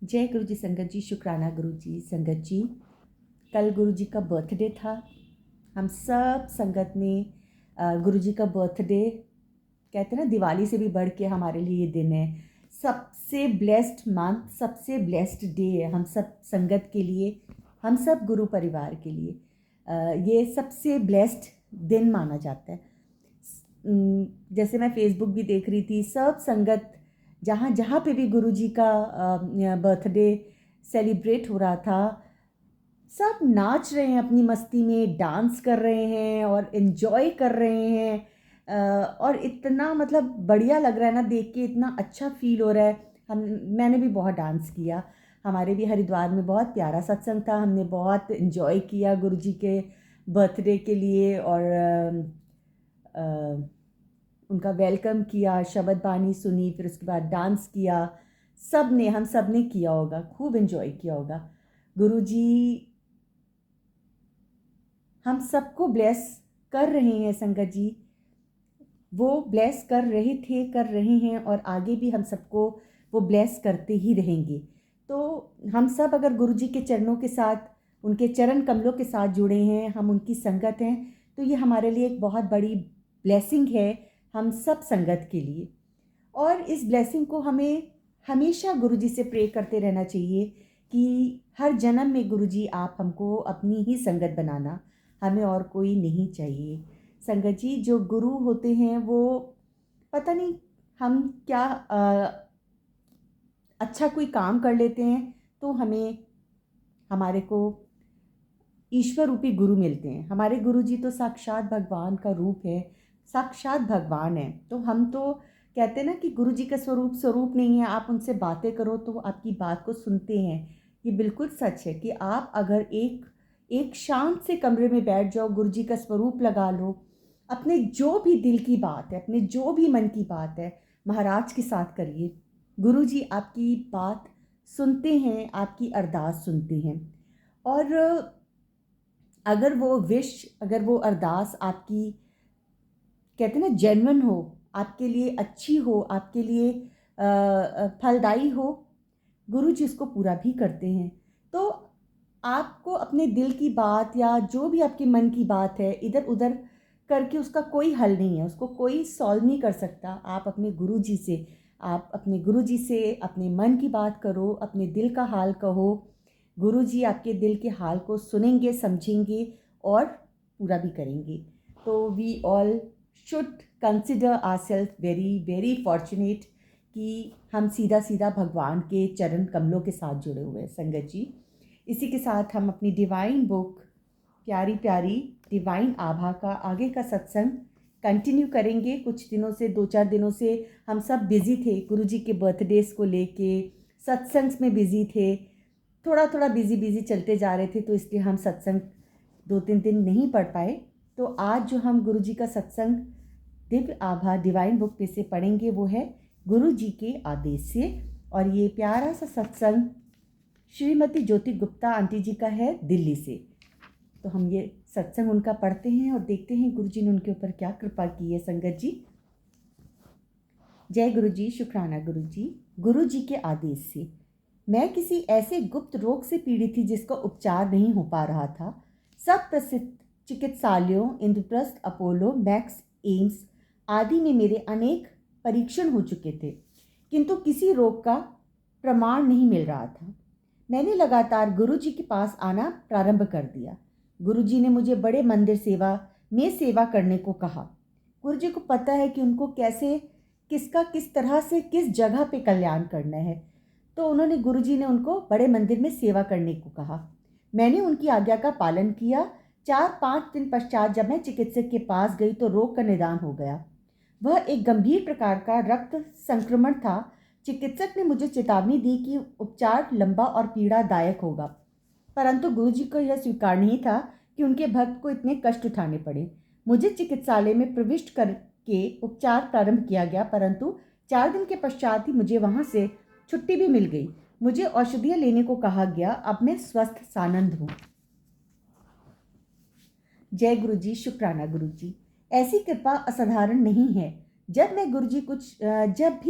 जय गुरु जी संगत जी, शुक्राना गुरु जी संगत जी। कल गुरु जी का बर्थडे था। हम सब संगत ने गुरु जी का बर्थडे, कहते हैं ना दिवाली से भी बढ़ के हमारे लिए ये दिन है। सबसे ब्लेस्ड मंथ, सबसे ब्लेस्ड डे है हम सब संगत के लिए, हम सब गुरु परिवार के लिए। ये सबसे ब्लेस्ड दिन माना जाता है। जैसे मैं फेसबुक भी देख रही थी, सब संगत जहाँ जहाँ पे भी गुरु जी का बर्थडे सेलिब्रेट हो रहा था, सब नाच रहे हैं, अपनी मस्ती में डांस कर रहे हैं और इन्जॉय कर रहे हैं। और इतना मतलब बढ़िया लग रहा है ना देख के, इतना अच्छा फील हो रहा है। मैंने भी बहुत डांस किया। हमारे भी हरिद्वार में बहुत प्यारा सत्संग था, हमने बहुत इन्जॉय किया गुरु जी के बर्थडे के लिए। और उनका वेलकम किया, शब्द बानी सुनी, फिर उसके बाद डांस किया। हम सब ने किया होगा, खूब इन्जॉय किया होगा। गुरु जी हम सबको ब्लेस कर रहे हैं संगत जी। वो ब्लेस कर रहे थे, कर रहे हैं और आगे भी हम सबको वो ब्लेस करते ही रहेंगे। तो हम सब अगर गुरु जी के चरणों के साथ, उनके चरण कमलों के साथ जुड़े हैं, हम उनकी संगत हैं, तो ये हमारे लिए एक बहुत बड़ी ब्लेसिंग है हम सब संगत के लिए। और इस ब्लेसिंग को हमें हमेशा गुरु जी से प्रे करते रहना चाहिए कि हर जन्म में गुरु जी आप हमको अपनी ही संगत बनाना, हमें और कोई नहीं चाहिए। संगत जी, जो गुरु होते हैं वो पता नहीं हम क्या अच्छा कोई काम कर लेते हैं तो हमें हमारे को ईश्वर रूपी गुरु मिलते हैं। हमारे गुरु जी तो साक्षात भगवान का रूप है, साक्षात भगवान है। तो हम तो कहते हैं ना कि गुरु जी का स्वरूप स्वरूप नहीं है, आप उनसे बातें करो तो आपकी बात को सुनते हैं। ये बिल्कुल सच है कि आप अगर एक एक शांत से कमरे में बैठ जाओ, गुरु जी का स्वरूप लगा लो, अपने जो भी दिल की बात है, अपने जो भी मन की बात है, महाराज के साथ करिए। गुरु जी आपकी बात सुनते हैं, आपकी अरदास सुनते हैं। और अगर वो विश, अगर वो अरदास आपकी, कहते हैं ना, जेन्युइन हो, आपके लिए अच्छी हो, आपके लिए फलदायी हो, गुरु जी उसको पूरा भी करते हैं। तो आपको अपने दिल की बात या जो भी आपके मन की बात है इधर उधर करके उसका कोई हल नहीं है, उसको कोई सॉल्व नहीं कर सकता। आप अपने गुरु जी से, आप अपने गुरु जी से अपने मन की बात करो, अपने दिल का हाल कहो। गुरु जी आपके दिल के हाल को सुनेंगे, समझेंगे और पूरा भी करेंगे। तो we all should consider ourselves very very fortunate कि हम सीधा सीधा भगवान के चरण कमलों के साथ जुड़े हुए हैं संगत जी। इसी के साथ हम अपनी डिवाइन बुक, प्यारी प्यारी डिवाइन आभा का आगे का सत्संग कंटिन्यू करेंगे। कुछ दिनों से, 2-4 दिनों से हम सब बिज़ी थे, गुरु जी के बर्थडेज को लेके सत्संग्स में बिज़ी थे, थोड़ा थोड़ा बिज़ी चलते जा रहे थे, तो इसलिए हम सत्संग 2-3 दिन नहीं पढ़ पाए। तो आज जो हम गुरु जी का सत्संग दिव्य आभा डिवाइन बुक पे से पढ़ेंगे वो है गुरु जी के आदेश से। और ये प्यारा सा सत्संग श्रीमती ज्योति गुप्ता आंटी जी का है, दिल्ली से। तो हम ये सत्संग उनका पढ़ते हैं और देखते हैं गुरु जी ने उनके ऊपर क्या कृपा की है संगत जी। जय गुरु जी, शुक्राना गुरु जी। गुरु जी के आदेश से, मैं किसी ऐसे गुप्त रोग से पीड़ित थी जिसका उपचार नहीं हो पा रहा था। सब प्रसिद्ध चिकित्सालयों, इंद्रप्रस्थ, अपोलो, मैक्स, एम्स आदि में मेरे अनेक परीक्षण हो चुके थे, किंतु किसी रोग का प्रमाण नहीं मिल रहा था। मैंने लगातार गुरु जी के पास आना प्रारंभ कर दिया। गुरु जी ने मुझे बड़े मंदिर सेवा करने को कहा। गुरु जी को पता है कि उनको कैसे, किसका किस तरह से, किस जगह पे कल्याण करना है। तो उन्होंने, गुरु जी ने उनको बड़े मंदिर में सेवा करने को कहा। मैंने उनकी आज्ञा का पालन किया। 4-5 दिन पश्चात जब मैं चिकित्सक के पास गई तो रोग का निदान हो गया। वह एक गंभीर प्रकार का रक्त संक्रमण था। चिकित्सक ने मुझे चेतावनी दी कि उपचार लंबा और पीड़ादायक होगा, परंतु गुरु जी को यह स्वीकार नहीं था कि उनके भक्त को इतने कष्ट उठाने पड़े। मुझे चिकित्सालय में प्रविष्ट करके उपचार प्रारंभ किया गया, परंतु 4 दिन के पश्चात ही मुझे वहां से छुट्टी भी मिल गई। मुझे औषधियाँ लेने को कहा गया। अब मैं स्वस्थ सानंद हूँ। जय गुरु जी, शुक्राना गुरु जी। ऐसी कृपा असाधारण नहीं है। जब भी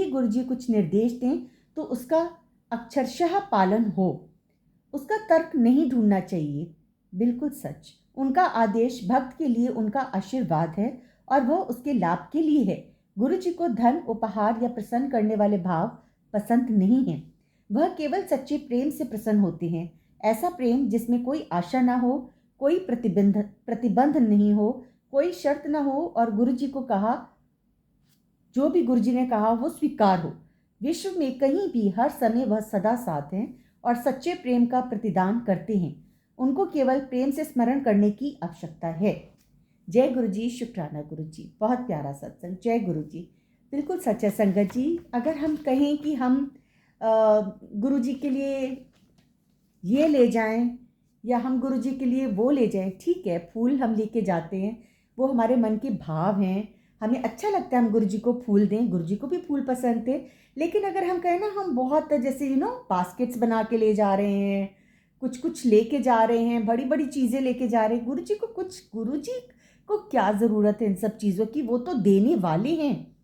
गुरु जी कुछ निर्देश दें तो उसका अक्षरशः पालन हो। उसका तर्क नहीं ढूंढना चाहिए। बिल्कुल सच। उनका आदेश भक्त के लिए उनका आशीर्वाद है और वह उसके लाभ के लिए है। गुरु जी को धन, उपहार या प्रसन्न करने वाले भाव पसंद नहीं हैं। वह केवल सच्चे प्रेम से प्रसन्न होते हैं। ऐसा प्रेम जिसमें कोई आशा ना हो, कोई प्रतिबंध नहीं हो, कोई शर्त ना हो और गुरु जी को कहा, जो भी गुरु जी ने कहा वो स्वीकार हो। विश्व में कहीं भी हर समय वह सदा साथ हैं और सच्चे प्रेम का प्रतिदान करते हैं। उनको केवल प्रेम से स्मरण करने की आवश्यकता है। जय गुरु जी, शुक्राना गुरु जी। बहुत प्यारा सत्संग। जय गुरु जी। बिल्कुल सच है संगत जी। अगर हम कहें कि हम गुरु जी के लिए ये ले जाएं या हम गुरु जी के लिए वो ले जाएं, ठीक है, फूल हम लेके जाते हैं, वो हमारे मन के भाव हैं, हमें अच्छा लगता है हम गुरु जी को फूल दें, गुरु जी को भी फूल पसंद थे। लेकिन अगर हम कहें ना, हम बहुत जैसे बास्केट्स बना के ले जा रहे हैं, कुछ कुछ लेके जा रहे हैं, बड़ी बड़ी चीज़ें लेके जा रहे हैं, गुरु जी को क्या ज़रूरत है इन सब चीज़ों की? वो तो देने वाले हैं,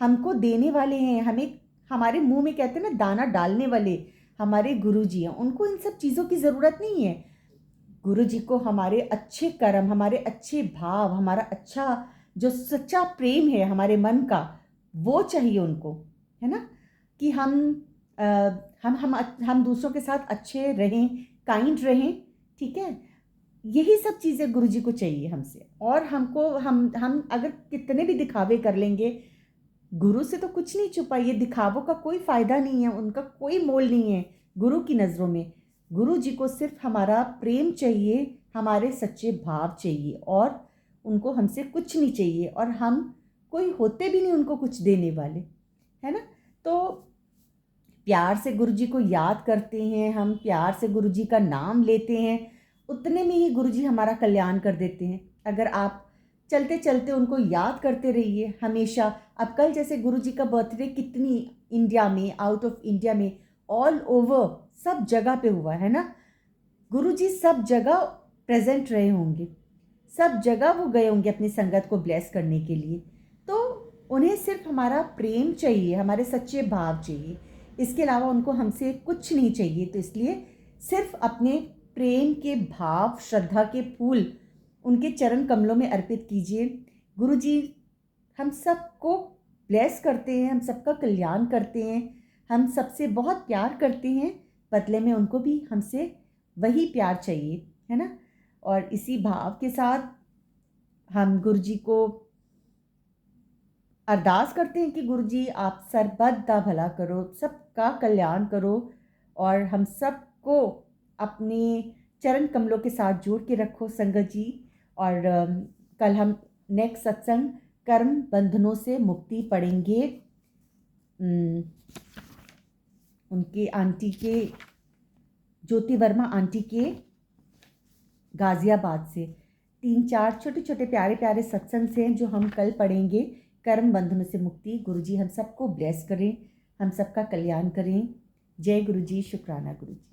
हमको देने वाले हैं। हमें हमारे मुंह में कहते हैं ना, दाना डालने वाले हमारे गुरु जी हैं। उनको इन सब चीज़ों की ज़रूरत नहीं है। गुरु जी को हमारे अच्छे कर्म, हमारे अच्छे भाव, हमारा अच्छा जो सच्चा प्रेम है हमारे मन का, वो चाहिए उनको, है ना? कि अ, हम दूसरों के साथ अच्छे रहें, काइंड रहें, ठीक है? यही सब चीज़ें गुरु जी को चाहिए हमसे। और हमको हम अगर कितने भी दिखावे कर लेंगे, गुरु से तो कुछ नहीं छुपा। ये दिखावों का कोई फ़ायदा नहीं है, उनका कोई मोल नहीं है गुरु की नज़रों में। गुरु जी को सिर्फ हमारा प्रेम चाहिए, हमारे सच्चे भाव चाहिए, और उनको हमसे कुछ नहीं चाहिए, और हम कोई होते भी नहीं उनको कुछ देने वाले, है ना? तो प्यार से गुरु जी को याद करते हैं, हम प्यार से गुरु जी का नाम लेते हैं, उतने में ही गुरु जी हमारा कल्याण कर देते हैं। अगर आप चलते चलते उनको याद करते रहिए हमेशा। अब कल जैसे गुरु जी का बर्थडे कितनी इंडिया में, आउट ऑफ इंडिया में, ऑल ओवर सब जगह पे हुआ है ना। गुरु जी सब जगह प्रेजेंट रहे होंगे, सब जगह वो गए होंगे अपनी संगत को ब्लेस करने के लिए। तो उन्हें सिर्फ हमारा प्रेम चाहिए, हमारे सच्चे भाव चाहिए, इसके अलावा उनको हमसे कुछ नहीं चाहिए। तो इसलिए सिर्फ अपने प्रेम के भाव, श्रद्धा के फूल उनके चरण कमलों में अर्पित कीजिए। गुरु जी हम सबको ब्लेस करते हैं, हम सबका कल्याण करते हैं, हम सबसे बहुत प्यार करते हैं, बदले में उनको भी हमसे वही प्यार चाहिए, है ना? और इसी भाव के साथ हम गुरु जी को अरदास करते हैं कि गुरु जी आप सर्वदा का भला करो, सबका कल्याण करो, और हम सबको अपने चरण कमलों के साथ जोड़ के रखो संगत जी। और कल हम नेक्स्ट सत्संग कर्म बंधनों से मुक्ति पढ़ेंगे, उनके आंटी के, ज्योति वर्मा आंटी के गाज़ियाबाद से। 3-4 छोटे छोटे प्यारे प्यारे सत्संग से जो हम कल पढ़ेंगे, कर्म बंधनों से मुक्ति। गुरु जी हम सबको ब्लेस करें, हम सबका कल्याण करें। जय गुरु जी, शुक्राना गुरु जी।